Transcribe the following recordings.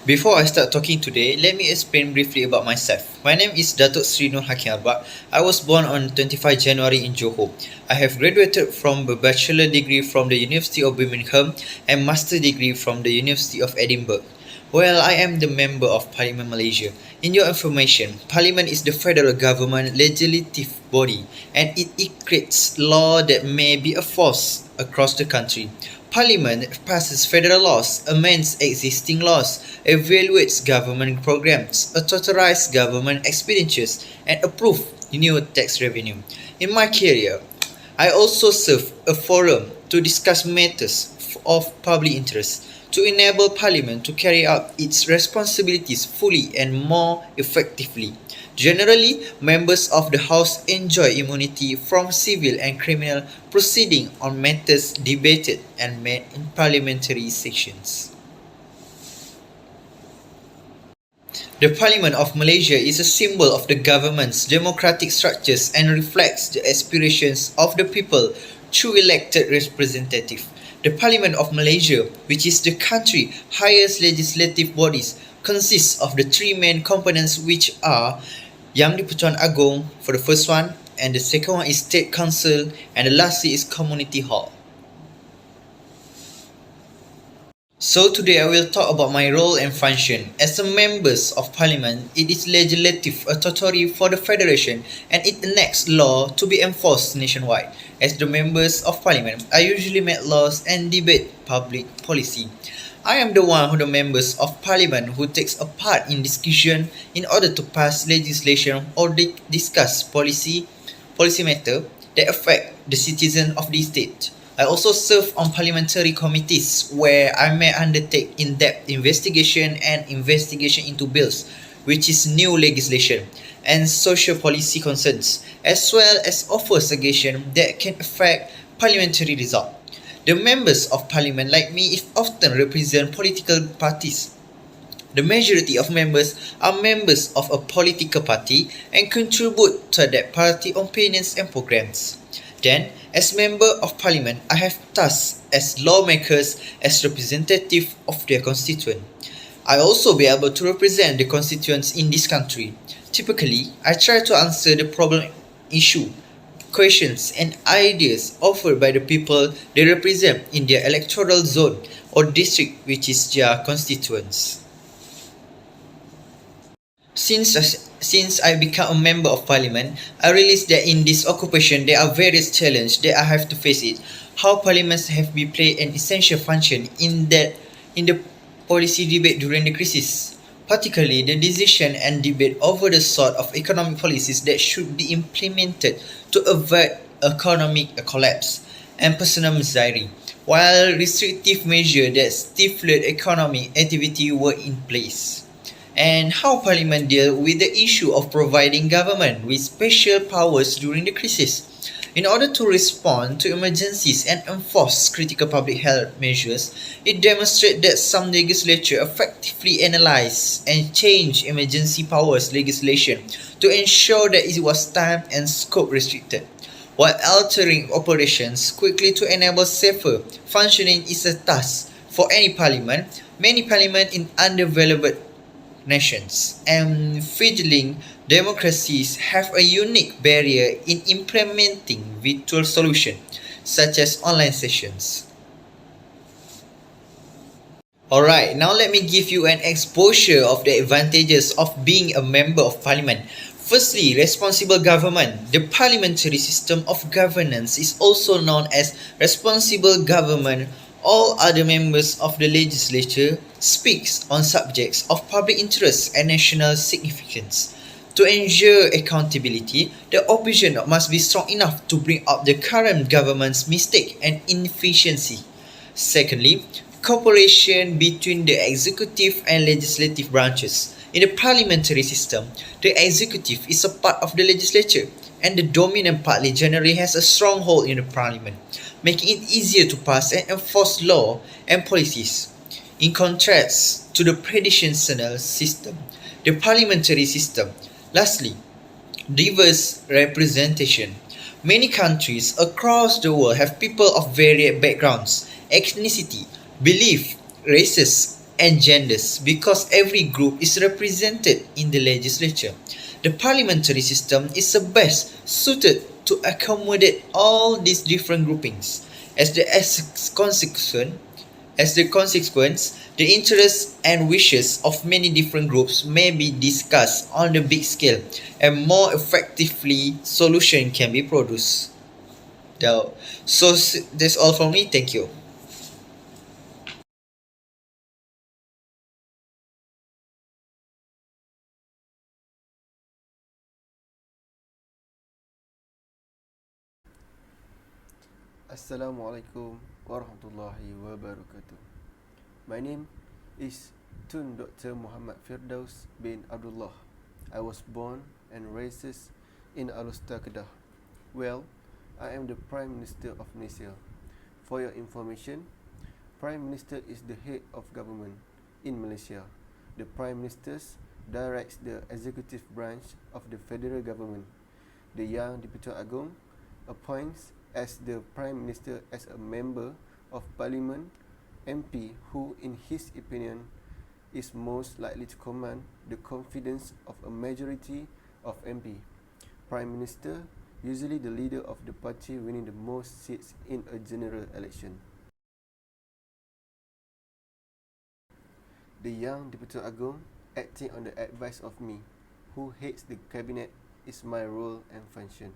Before I start talking today, let me explain briefly about myself. My name is Datuk Sri NURHAKIM ARBAK. I was born on 25 January in Johor. I have graduated from a bachelor degree from the University of Birmingham and master degree from the University of Edinburgh. Well, I am the Member of Parliament Malaysia. In your information, Parliament is the federal government legislative body and it creates law that may be enforced across the country. Parliament passes federal laws, amends existing laws, evaluates government programs, authorizes government expenditures, and approves new tax revenue. In my career, I also serve a forum to discuss matters of public interest to enable Parliament to carry out its responsibilities fully and more effectively. Generally, members of the House enjoy immunity from civil and criminal proceedings on matters debated and made in parliamentary sessions. The Parliament of Malaysia is a symbol of the government's democratic structures and reflects the aspirations of the people through elected representatives. The Parliament of Malaysia, which is the country's highest legislative bodies, consists of the three main components, which are Yang di-Pertuan Agong for the first one, and the second one is State Council, and the lastly is Community Hall. So today I will talk about my role and function. As a members of Parliament, it is legislative authority for the Federation and it enacts law to be enforced nationwide. As the members of Parliament, I usually make laws and debate public policy. I am the one of the members of Parliament who takes a part in discussion in order to pass legislation or discuss policy matter that affect the citizen of the state. I also serve on parliamentary committees where I may undertake in-depth investigation into bills, which is new legislation, and social policy concerns, as well as offer suggestions that can affect parliamentary result. The members of Parliament, like me, often represent political parties. The majority of members are members of a political party and contribute to that party opinions and programs. Then, as Member of Parliament, I have tasks as lawmakers as representative of their constituent. I also be able to represent the constituents in this country. Typically, I try to answer the problem issue, questions and ideas offered by the people they represent in their electoral zone or district, which is their constituents. Since I become a member of Parliament, I realized that in this occupation there are various challenges that I have to face it. How parliaments have been played an essential function in the policy debate during the crisis, particularly the decision and debate over the sort of economic policies that should be implemented to avert economic collapse and personal misery, while restrictive measures that stifled economic activity were in place. And how Parliament dealt with the issue of providing government with special powers during the crisis. In order to respond to emergencies and enforce critical public health measures, it demonstrated that some legislature effectively analysed and changed emergency powers legislation to ensure that it was time and scope restricted, while altering operations quickly to enable safer functioning is a task for any parliament. Many parliaments in underdeveloped nations and fledgling democracies have a unique barrier in implementing virtual solutions such as online sessions. Alright, now let me give you an exposure of the advantages of being a member of Parliament. Firstly, responsible government. The parliamentary system of governance is also known as responsible government. All other members of the legislature speaks on subjects of public interest and national significance. To ensure accountability, the opposition must be strong enough to bring up the current government's mistake and inefficiency. Secondly, cooperation between the executive and legislative branches. In the parliamentary system, the executive is a part of the legislature, and the dominant party generally has a strong hold in the parliament, making it easier to pass and enforce law and policies. In contrast to the traditional system, the parliamentary system. Lastly, diverse representation. Many countries across the world have people of varied backgrounds, ethnicity, belief, races, and genders because every group is represented in the legislature. The parliamentary system is the best suited to accommodate all these different groupings. As the consequence, the interests and wishes of many different groups may be discussed on the big scale and more effectively solution can be produced. So that's all from me. Thank you. Assalamualaikum warahmatullahi wabarakatuh. My name is Tun Dr. Muhammad Firdaus bin Abdullah. I was born and raised in Alustar, Kedah. Well, I am the Prime Minister of Malaysia. For your information, Prime Minister is the head of government in Malaysia. The Prime Minister directs the executive branch of the federal government. The Yang di-Pertuan Agong appoints as the Prime Minister as a member of Parliament MP who in his opinion is most likely to command the confidence of a majority of MP. Prime Minister usually the leader of the party winning the most seats in a general election. The Yang di-Pertuan Agong acting on the advice of me who heads the cabinet is my role and function.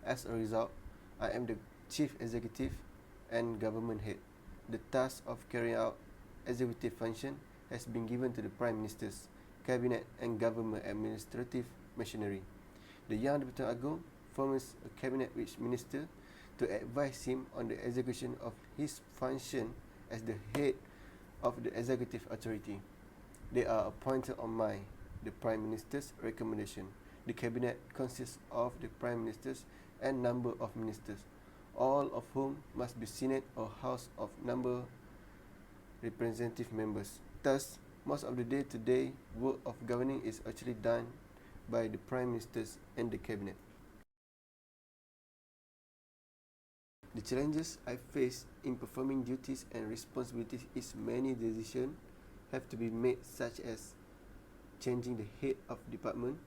As a result, I am the Chief Executive and Government Head. The task of carrying out executive function has been given to the Prime Minister's Cabinet and Government Administrative Machinery. The Yang di-Pertuan Agong forms a cabinet which minister to advise him on the execution of his function as the head of the executive authority. They are appointed on the Prime Minister's recommendation. The cabinet consists of the Prime Ministers and number of ministers, all of whom must be Senate or House of number representative members. Thus, most of the day-to-day work of governing is actually done by the Prime Ministers and the Cabinet. The challenges I face in performing duties and responsibilities is many decisions have to be made, such as changing the head of department,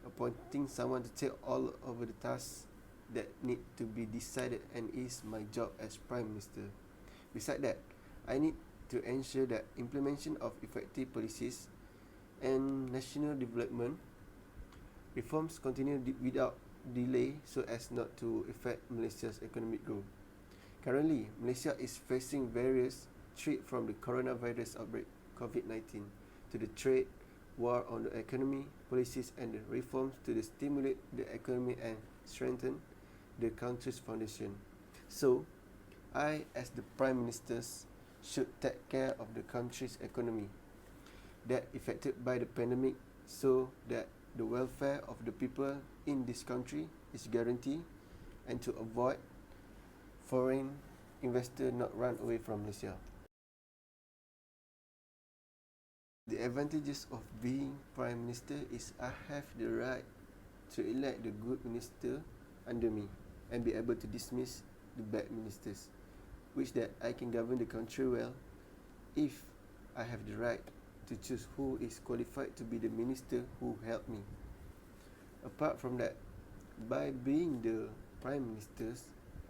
appointing someone to take all over the tasks that need to be decided and is my job as Prime Minister. Besides that, I need to ensure that implementation of effective policies and national development reforms continue without delay so as not to affect Malaysia's economic growth. Currently, Malaysia is facing various threats from the coronavirus outbreak COVID-19 to the trade, war on the economy, policies and the reforms to stimulate the economy and strengthen the country's foundation. So, I as the Prime Minister should take care of the country's economy that affected by the pandemic so that the welfare of the people in this country is guaranteed and to avoid foreign investors not run away from Malaysia. The advantages of being Prime Minister is I have the right to elect the good minister under me and be able to dismiss the bad ministers, which that I can govern the country well if I have the right to choose who is qualified to be the minister who help me. Apart from that, by being the Prime Minister,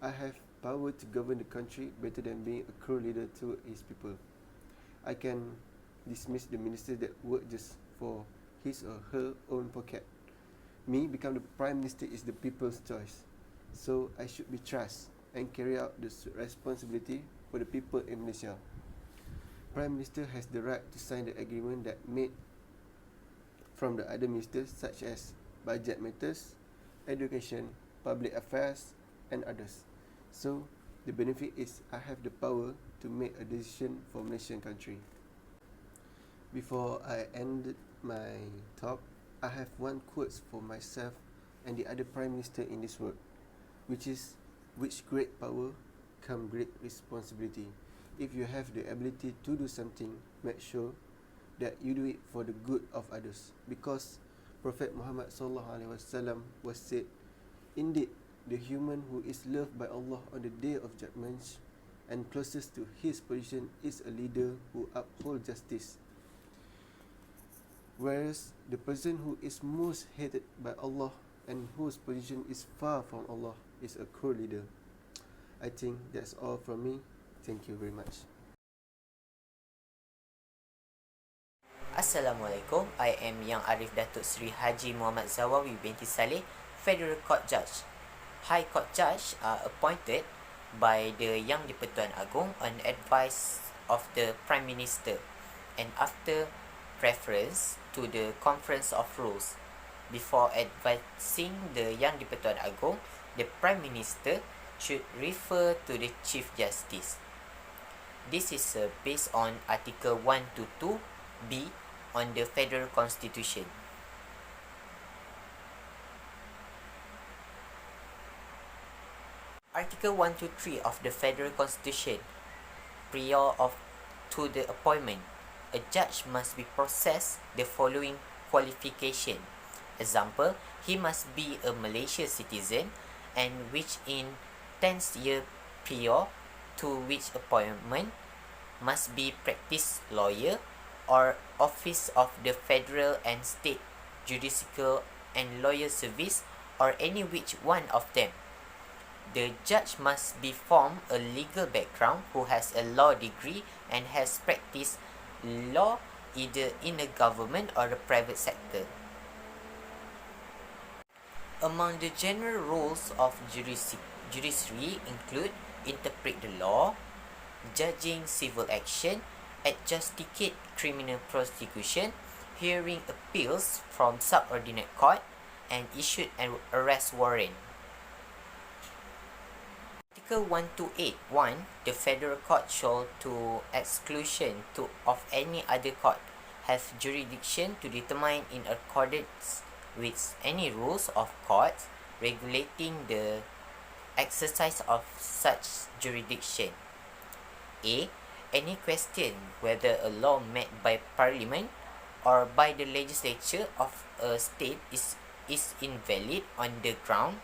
I have power to govern the country better than being a cruel leader to his people. I can dismiss the minister that work just for his or her own pocket. Me become the Prime Minister is the people's choice. So I should be trust and carry out the responsibility for the people in Malaysia. Prime Minister has the right to sign the agreement that made from the other ministers such as budget matters, education, public affairs and others. So the benefit is I have the power to make a decision for Malaysian country. Before I end my talk, I have one quote for myself and the other Prime Minister in this world, which is, which great power come great responsibility. If you have the ability to do something, make sure that you do it for the good of others. Because Prophet Muhammad SAW was said, indeed, the human who is loved by Allah on the day of judgment and closest to his position is a leader who upholds justice, whereas the person who is most hated by Allah and whose position is far from Allah is a cruel leader. I think that's all from me. Thank you very much. Assalamualaikum, I am Yang Arif Datuk Seri Haji Muhammad Zawawi binti Saleh, Federal Court Judge. High Court Judge are appointed by the Yang di-Pertuan Agong on advice of the Prime Minister and after preference to the Conference of Rules. Before advising the Yang di-Pertuan Agong, the Prime Minister should refer to the Chief Justice. This is based on Article 1 to 2B on the Federal Constitution. Article 1 to 3 of the Federal Constitution, prior to the appointment, a judge must be possessed the following qualification. Example, he must be a Malaysian citizen and which in 10th year prior to which appointment must be practiced lawyer or office of the federal and state judicial and lawyer service or any which one of them. The judge must be from a legal background who has a law degree and has practiced law either in the government or the private sector. Among the general roles of judiciary include interpret the law, judging civil action, adjudicate criminal prosecution, hearing appeals from subordinate court, and issued an arrest warrant. Article 1281, the Federal Court shall, to exclusion of any other court, have jurisdiction to determine in accordance with any rules of courts regulating the exercise of such jurisdiction. A. Any question whether a law made by Parliament or by the legislature of a state is invalid on the ground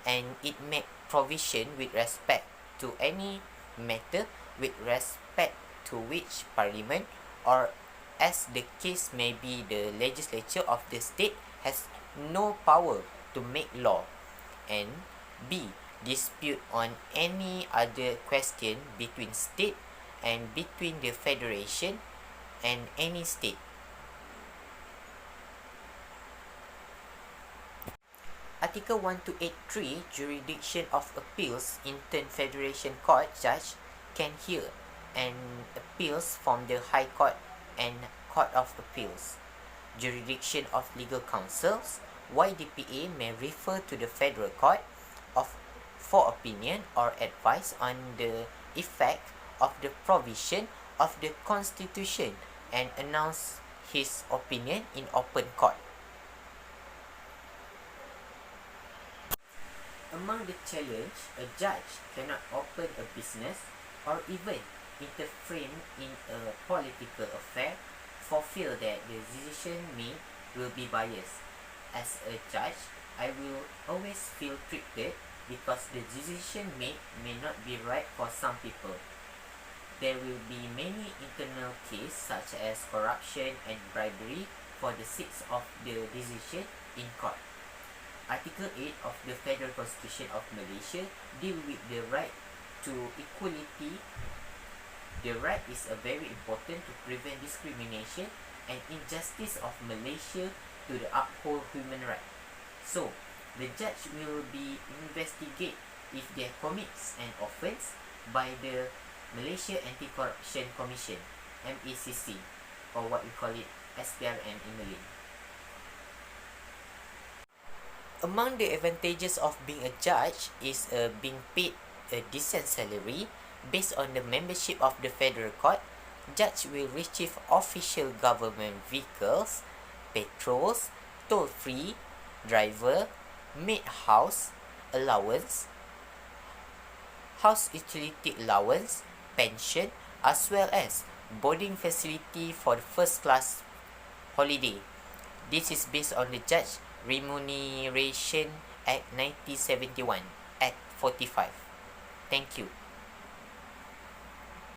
and it make provision with respect to any matter with respect to which Parliament or as the case may be the legislature of the state has no power to make law. And B. Dispute on any other question between state and between the federation and any state. Article 1283, jurisdiction of appeals. Intern Federation Court judge can hear and appeals from the High Court and Court of Appeals. Jurisdiction of legal counsels. YDPA may refer to the Federal Court for opinion or advice on the effect of the provision of the Constitution and announce his opinion in open court. Among the challenge, a judge cannot open a business or even interfere in a political affair for fear that the decision made will be biased. As a judge, I will always feel triggered because the decision made may not be right for some people. There will be many internal cases such as corruption and bribery for the sake of the decision in court. Article 8 of the Federal Constitution of Malaysia deal with the right to equality. The right is very important to prevent discrimination and injustice of Malaysia to the uphold human rights. So, the judge will be investigate if they commits an offence by the Malaysia Anti-Corruption Commission, MACC, or what we call it SPRM in Malay. Among the advantages of being a judge is being paid a decent salary based on the membership of the Federal Court. Judge will receive official government vehicles, patrols, toll-free, driver, maid house allowance, house utility allowance, pension, as well as boarding facility for the first class holiday. This is based on the Judge Remuneration Act 1971, Act 45. Thank you.